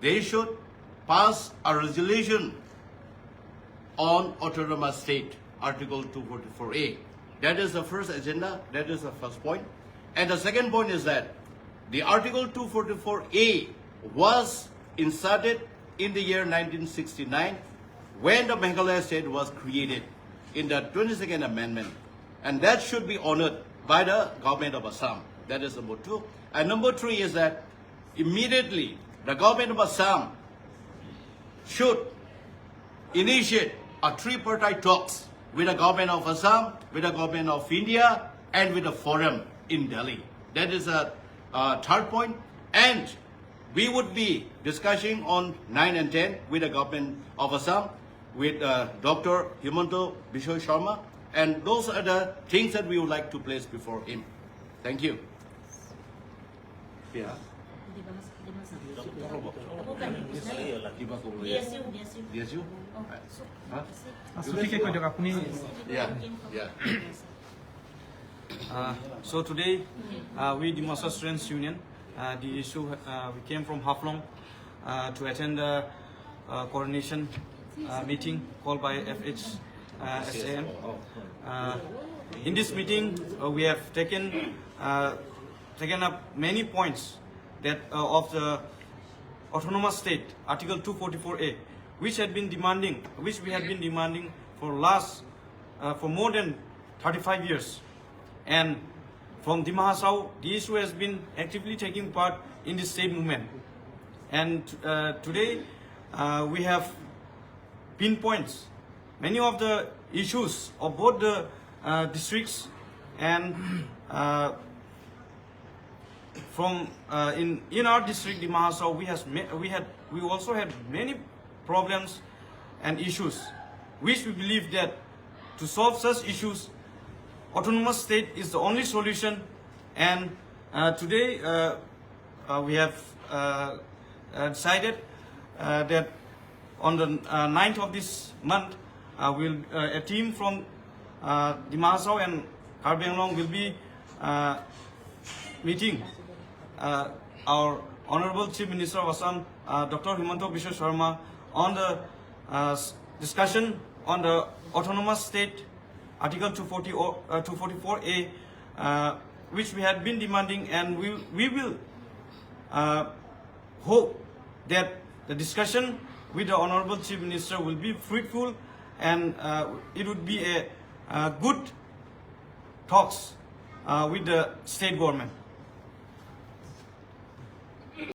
they should pass a resolution on autonomous state, Article 244A. That is the first agenda, that is the first point. And the second point is that the Article 244A was inserted in the year 1969 when the Meghalaya state was created in the 22nd Amendment. And that should be honored by the government of Assam. That is number two. And number three is that immediately the government of Assam should initiate a tripartite talks with the government of Assam, with the government of India, and with the forum in Delhi. That is a third point. And we would be discussing on 9 and 10 with the government of Assam, with Dr. Himanta Biswa Sharma, and those are the things that we would like to place before him. Thank you. Yeah. So today, we Dimasa Students Union, the issue we came from Haflong to attend the coordination meeting called by FHSAM. In this meeting, we have taken up many points that of the autonomous state, Article 244A, which we had been demanding for more than 35 years. And from Dimahasau, the issue has been actively taking part in the state movement. And today, we have pinpoints many of the issues of both the districts, and from in our district, Dimahasau, we also had many problems and issues, which we believe that to solve such issues, autonomous state is the only solution. And today we have decided that on the 9th of this month, a team from Dimahasau and Karbi Anglong will be meeting our Honorable Chief Minister of Assam, Dr. Himanta Biswa Sharma, on the discussion on the autonomous state, Article 244A, which we had been demanding, and we will hope that the discussion with the Honorable Chief Minister will be fruitful, and it would be a good talks with the state government.